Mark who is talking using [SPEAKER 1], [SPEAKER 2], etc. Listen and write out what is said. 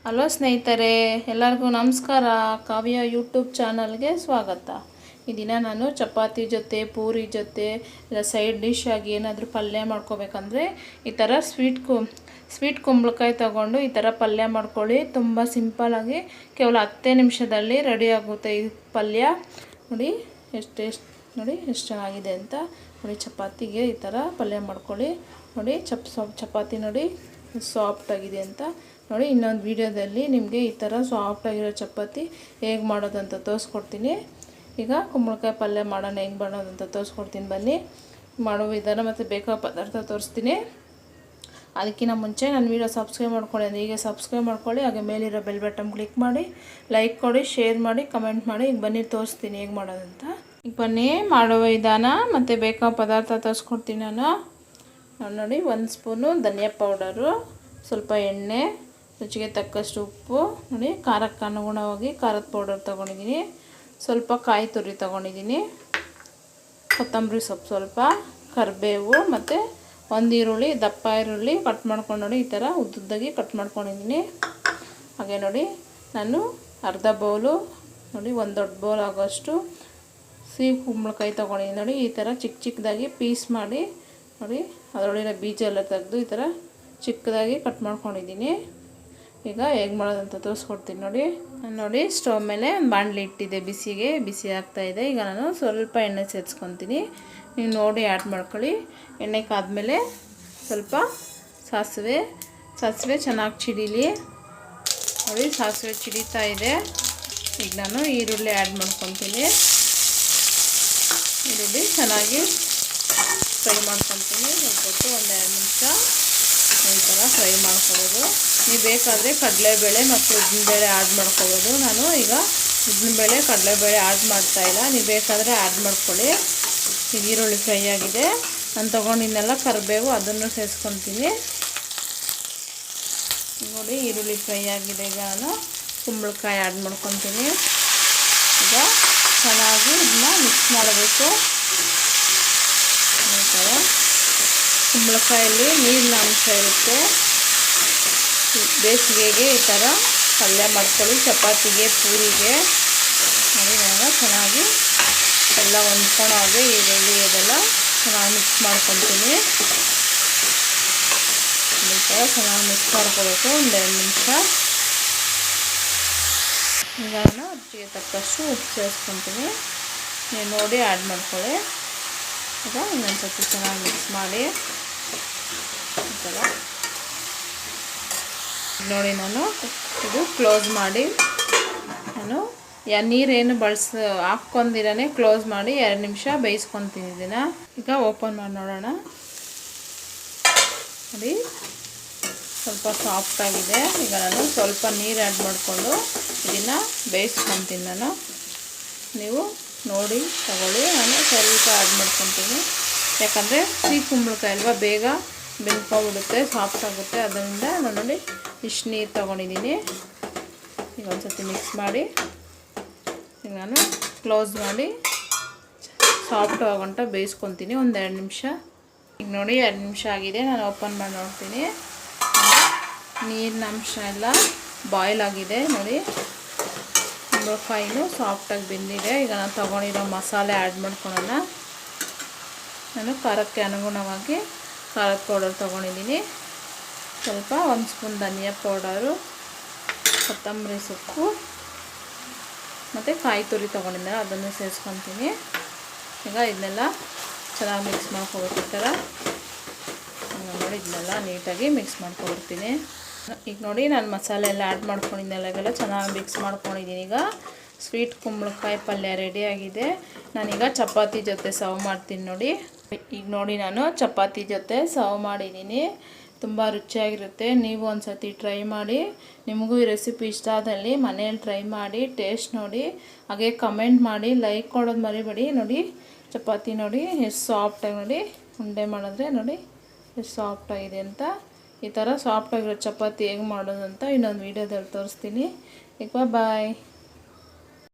[SPEAKER 1] Hello ಸ್ನೇಹಿತರೆ, ಎಲ್ಲರಿಗೂ ನಮಸ್ಕಾರ. ಕಾವ್ಯ ಯೂಟ್ಯೂಬ್ ಚಾನಲ್ಗೆ ಸ್ವಾಗತ. ಈ ದಿನ ನಾನು ಚಪಾತಿ ಜೊತೆ ಪೂರಿ ಜೊತೆ ಇಲ್ಲ ಸೈಡ್ ಡಿಶ್ ಆಗಿ ಏನಾದರೂ ಪಲ್ಯ ಮಾಡ್ಕೋಬೇಕಂದ್ರೆ ಈ ಥರ ಸ್ವೀಟ್ ಕುಂಬಳಕಾಯಿ ತೊಗೊಂಡು ಈ ಥರ ಪಲ್ಯ ಮಾಡ್ಕೊಳ್ಳಿ. ತುಂಬ ಸಿಂಪಲ್ಲಾಗಿ ಕೇವಲ 10 ನಿಮಿಷದಲ್ಲಿ ರೆಡಿ ಆಗುತ್ತೆ ಈ ಪಲ್ಯ. ನೋಡಿ ಎಷ್ಟು ಚೆನ್ನಾಗಿದೆ ಅಂತ. ನೋಡಿ ಚಪಾತಿಗೆ ಈ ಥರ ಪಲ್ಯ ಮಾಡ್ಕೊಳ್ಳಿ. ನೋಡಿ ಚಪಾತಿ ನೋಡಿ ಸಾಫ್ಟಾಗಿದೆ ಅಂತ. ನೋಡಿ ಇನ್ನೊಂದು ವಿಡಿಯೋದಲ್ಲಿ ನಿಮಗೆ ಈ ಥರ ಸಾಫ್ಟಾಗಿರೋ ಚಪಾತಿ ಹೇಗೆ ಮಾಡೋದಂತ ತೋರಿಸ್ಕೊಡ್ತೀನಿ. ಈಗ ಕುಂಬಳಕಾಯಿ ಪಲ್ಯ ಮಾಡೋಣ ಹೆಂಗೆ ಮಾಡೋದಂತ ತೋರಿಸ್ಕೊಡ್ತೀನಿ. ಬನ್ನಿ, ಮಾಡೋ ವಿಧಾನ ಮತ್ತು ಬೇಕಾದ ಪದಾರ್ಥ ತೋರಿಸ್ತೀನಿ. ಅದಕ್ಕಿಂತ ಮುಂಚೆ ನನ್ನ ವಿಡಿಯೋ ಸಬ್ಸ್ಕ್ರೈಬ್ ಮಾಡ್ಕೊಳ್ಳಿ ಅಂದರೆ ಈಗ ಸಬ್ಸ್ಕ್ರೈಬ್ ಮಾಡ್ಕೊಳ್ಳಿ. ಹಾಗೆ ಮೇಲಿರೋ ಬೆಲ್ ಬಟನ್ ಕ್ಲಿಕ್ ಮಾಡಿ, ಲೈಕ್ ಕೊಡಿ, ಶೇರ್ ಮಾಡಿ, ಕಮೆಂಟ್ ಮಾಡಿ. ಈಗ ಬನ್ನಿ ತೋರಿಸ್ತೀನಿ ಹೇಗೆ ಮಾಡೋದಂತ. ಈಗ ಬನ್ನಿ ಮಾಡೋ ವಿಧಾನ ಮತ್ತು ಬೇಕಾದ ಪದಾರ್ಥ ತೋರಿಸ್ಕೊಡ್ತೀನಿ ನಾನು. ನೋಡಿ 1 ಸ್ಪೂನು ಧನಿಯಾ ಪೌಡರು, ಸ್ವಲ್ಪ ಎಣ್ಣೆ, ರುಚಿಗೆ ತಕ್ಕಷ್ಟು ಉಪ್ಪು, ನೋಡಿ ಖಾರಕ್ಕೆ ಅನುಗುಣವಾಗಿ ಖಾರದ ಪೌಡರ್ ತೊಗೊಂಡಿದ್ದೀನಿ, ಸ್ವಲ್ಪ ಕಾಯಿ ತುರಿ ತೊಗೊಂಡಿದ್ದೀನಿ, ಕೊತ್ತಂಬರಿ ಸೊಪ್ಪು, ಸ್ವಲ್ಪ ಕರಿಬೇವು ಮತ್ತು 1 ಈರುಳ್ಳಿ, ದಪ್ಪ ಈರುಳ್ಳಿ ಕಟ್ ಮಾಡ್ಕೊಂಡು ನೋಡಿ ಈ ಥರ ಉದ್ದುದ್ದಾಗಿ ಕಟ್ ಮಾಡ್ಕೊಂಡಿದ್ದೀನಿ. ಹಾಗೆ ನೋಡಿ ನಾನು ಅರ್ಧ ಬೌಲು ನೋಡಿ 1 ದೊಡ್ಡ ಬೌಲ್ ಆಗೋಷ್ಟು ಸಿಹಿ ಕುಂಬಳಕಾಯಿ ತೊಗೊಂಡಿದ್ದೀನಿ. ನೋಡಿ ಈ ಥರ ಚಿಕ್ಕದಾಗಿ ಪೀಸ್ ಮಾಡಿ ನೋಡಿ ಅದರೊಳಗಿನ ಬೀಜ ಎಲ್ಲ ತೆಗೆದು ಈ ಥರ ಚಿಕ್ಕದಾಗಿ ಕಟ್ ಮಾಡ್ಕೊಂಡಿದ್ದೀನಿ. ಈಗ ಹೇಗೆ ಮಾಡೋದಂತ ತೋರಿಸ್ಕೊಡ್ತೀನಿ ನೋಡಿ. ನೋಡಿ ಸ್ಟವ್ ಮೇಲೆ ಬಾಣಲಿ ಇಟ್ಟಿದ್ದೆ, ಬಿಸಿ ಆಗ್ತಾಯಿದೆ. ಈಗ ನಾನು ಸ್ವಲ್ಪ ಎಣ್ಣೆ ಸೇರಿಸ್ಕೊತೀನಿ. ನೀವು ನೋಡಿ ಆ್ಯಡ್ ಮಾಡ್ಕೊಳ್ಳಿ. ಎಣ್ಣೆ ಕಾದ್ಮೇಲೆ ಸ್ವಲ್ಪ ಸಾಸಿವೆ ಚೆನ್ನಾಗಿ ಚಿಡೀಲಿ. ನೋಡಿ ಸಾಸಿವೆ ಚಿಡೀತಾ ಇದೆ. ಈಗ ನಾನು ಈರುಳ್ಳಿ ಆ್ಯಡ್ ಮಾಡ್ಕೊತೀನಿ. ಈರುಳ್ಳಿ ಚೆನ್ನಾಗಿ ಫ್ರೈ ಮಾಡ್ಕೊತೀನಿ. ಸ್ವಲ್ಪ 1-2 ನಿಮಿಷ ಈ ಥರ ಫ್ರೈ ಮಾಡ್ಕೊಬೋದು. ನೀವು ಬೇಕಾದರೆ ಕಡಲೆಬೇಳೆ ಮತ್ತು ಉದ್ದಿನಬೇಳೆ ಆ್ಯಡ್ ಮಾಡ್ಕೊಬೋದು. ನಾನು ಈಗ ಉದ್ದಿನಬೇಳೆ ಕಡಲೆಬೇಳೆ ಆ್ಯಡ್ ಮಾಡ್ತಾಯಿಲ್ಲ, ನೀವು ಬೇಕಾದರೆ ಆ್ಯಡ್ ಮಾಡ್ಕೊಳ್ಳಿ. ಈಗ ಈರುಳ್ಳಿ ಫ್ರೈ ಆಗಿದೆ. ನಾನು ತೊಗೊಂಡಿದ್ದೆಲ್ಲ ಕರಿಬೇವು ಅದನ್ನು ಸೇರಿಸ್ಕೊತೀನಿ. ನೋಡಿ ಈರುಳ್ಳಿ ಫ್ರೈ ಆಗಿದೆ. ಈಗ ನಾನು ಕುಂಬಳಕಾಯಿ ಆ್ಯಡ್ ಮಾಡ್ಕೊತೀನಿ. ಈಗ ಚೆನ್ನಾಗಿ ಇದನ್ನ ಮಿಕ್ಸ್ ಮಾಡಬೇಕು. ಈ ಥರ ಕುಂಬಳಕಾಯಲ್ಲಿ ನೀರಿನ ಅಂಶ ಇರುತ್ತೆ. ಬೇಸಿಗೆಗೆ ಈ ಥರ ಪಲ್ಯ ಮಾಡ್ಕೊಳ್ಳಿ, ಚಪಾತಿಗೆ ಪೂರಿಗೆ. ನೋಡಿ ಇವಾಗ ಚೆನ್ನಾಗಿ ಎಲ್ಲ ಹೊಂದ್ಕೊಳ್ಳೋ ಹಾಗೆ ಈರುಳ್ಳಿ ಇದೆಲ್ಲ ಚೆನ್ನಾಗಿ ಮಿಕ್ಸ್ ಮಾಡ್ಕೊತೀನಿ. ಈ ಥರ ಚೆನ್ನಾಗಿ ಮಿಕ್ಸ್ ಮಾಡ್ಕೋಬೇಕು 1-2 ನಿಮಿಷ. ಈಗ ನಾನು ರುಚಿಗೆ ತಕ್ಕಷ್ಟು ಉಪ್ಪು ಸೇರಿಸ್ಕೊತೀನಿ. ನೀವು ನೋಡಿ ಆ್ಯಡ್ ಮಾಡ್ಕೊಳ್ಳಿ. ಈಗ ಇನ್ನೊಂದು ಸ್ವಲ್ಪ ಚೆನ್ನಾಗಿ ಮಿಕ್ಸ್ ಮಾಡಿ ಈ ಥರ ನೋಡಿ ನಾನು ಇದು ಕ್ಲೋಸ್ ಮಾಡಿ ನಾನು ನೀರೇನು ಹಾಕ್ಕೊಂಡಿರೇ ಕ್ಲೋಸ್ ಮಾಡಿ 2 ನಿಮಿಷ ಬೇಯಿಸ್ಕೊತೀನಿ ಇದನ್ನು. ಈಗ ಓಪನ್ ಮಾಡಿ ನೋಡೋಣ. ನೋಡಿ ಸ್ವಲ್ಪ ಸಾಫ್ಟಾಗಿದೆ. ಈಗ ನಾನು ಸ್ವಲ್ಪ ನೀರು ಆ್ಯಡ್ ಮಾಡಿಕೊಂಡು ಇದನ್ನು ಬೇಯಿಸ್ಕೊತೀನಿ. ನಾನು ನೀವು ನೋಡಿ ತಗೊಳ್ಳಿ. ನಾನು ಸ್ವಲ್ಪ ಆ್ಯಡ್ ಮಾಡ್ಕೊತೀನಿ, ಯಾಕಂದರೆ ಸಿಹಿ ಕುಂಬಳಕಾಯಿ ಅಲ್ವಾ, ಬೇಗ ಬೆಂದ್ಕೊಬಿಡುತ್ತೆ, ಸಾಫ್ಟ್ ಆಗುತ್ತೆ. ಅದರಿಂದ ನಾನು ನೋಡಿ ಇಷ್ಟು ನೀರು ತೊಗೊಂಡಿದ್ದೀನಿ. ಈಗ ಒಂದು ಸರ್ತಿ ಮಿಕ್ಸ್ ಮಾಡಿ ಈಗ ನಾನು ಕ್ಲೋಸ್ ಮಾಡಿ ಸಾಫ್ಟ್ ಆಗೋಂಟ ಬೇಯಿಸ್ಕೊತೀನಿ 1-2 ನಿಮಿಷ. ಈಗ ನೋಡಿ 2 ನಿಮಿಷ ಆಗಿದೆ. ನಾನು ಓಪನ್ ಮಾಡಿ ನೋಡ್ತೀನಿ. ನೀರಿನ ಅಂಶ ಎಲ್ಲ ಬಾಯ್ಲ್ ಆಗಿದೆ. ನೋಡಿ ಕುಂಬಳಕಾಯಿನೂ ಸಾಫ್ಟಾಗಿ ಬೆಂದಿದೆ. ಈಗ ನಾನು ತೊಗೊಂಡಿರೋ ಮಸಾಲೆ ಆ್ಯಡ್ ಮಾಡ್ಕೊಳ್ಳೋಣ. ನಾನು ಖಾರಕ್ಕೆ ಅನುಗುಣವಾಗಿ ಖಾರದ ಪೌಡರ್ ತೊಗೊಂಡಿದ್ದೀನಿ, ಸ್ವಲ್ಪ 1 ಸ್ಪೂನ್ ಧನಿಯಾ ಪೌಡರು, ಕೊತ್ತಂಬರಿ ಸೊಪ್ಪು ಮತ್ತು ಕಾಯಿ ತುರಿ ತೊಗೊಂಡಿದ್ದೆ ಅದನ್ನು ಸೇರಿಸ್ಕೊತೀನಿ. ಈಗ ಇದನ್ನೆಲ್ಲ ಚೆನ್ನಾಗಿ ಮಿಕ್ಸ್ ಮಾಡ್ಕೊಬೇಕು. ಈ ಥರ ನೋಡಿ ಇದನ್ನೆಲ್ಲ ನೀಟಾಗಿ ಮಿಕ್ಸ್ ಮಾಡ್ಕೊಬಿಡ್ತೀನಿ. ಈಗ ನೋಡಿ ನಾನು ಮಸಾಲೆ ಎಲ್ಲ ಆ್ಯಡ್ ಮಾಡ್ಕೊಂಡಿದ್ದೆಲ್ಲ ಚೆನ್ನಾಗಿ ಮಿಕ್ಸ್ ಮಾಡ್ಕೊಂಡಿದ್ದೀನಿ. ಈಗ ಸ್ವೀಟ್ ಕುಂಬಳಕಾಯಿ ಪಲ್ಯ ರೆಡಿಯಾಗಿದೆ. ನಾನೀಗ ಚಪಾತಿ ಜೊತೆ ಸರ್ವ್ ಮಾಡ್ತೀನಿ ನೋಡಿ. ಈಗ ನೋಡಿ ನಾನು ಚಪಾತಿ ಜೊತೆ ಸರ್ವ್ ಮಾಡಿದ್ದೀನಿ. ತುಂಬ ರುಚಿಯಾಗಿರುತ್ತೆ. ನೀವು ಒಂದು ಸರ್ತಿ ಟ್ರೈ ಮಾಡಿ. ನಿಮಗೂ ಈ ರೆಸಿಪಿ ಇಷ್ಟ ಆದಲ್ಲಿ ಮನೆಯಲ್ಲಿ ಟ್ರೈ ಮಾಡಿ, ಟೇಸ್ಟ್ ನೋಡಿ, ಹಾಗೆ ಕಮೆಂಟ್ ಮಾಡಿ, ಲೈಕ್ ಕೊಡೋದು ಮರಿಬೇಡಿ. ನೋಡಿ ಚಪಾತಿ ನೋಡಿ ಎಷ್ಟು ಸಾಫ್ಟಾಗಿ, ನೋಡಿ ಉಂಡೆ ಮಾಡಿದ್ರೆ ನೋಡಿ ಎಷ್ಟು ಸಾಫ್ಟಾಗಿದೆ ಅಂತ. ಈ ಥರ ಸಾಫ್ಟಾಗಿರೋ ಚಪಾತಿ ಹೇಗೆ ಮಾಡೋದು ಅಂತ ಇನ್ನೊಂದು ವೀಡಿಯೋದಲ್ಲಿ ತೋರಿಸ್ತೀನಿ. ಈಗ ಬಾಯ್.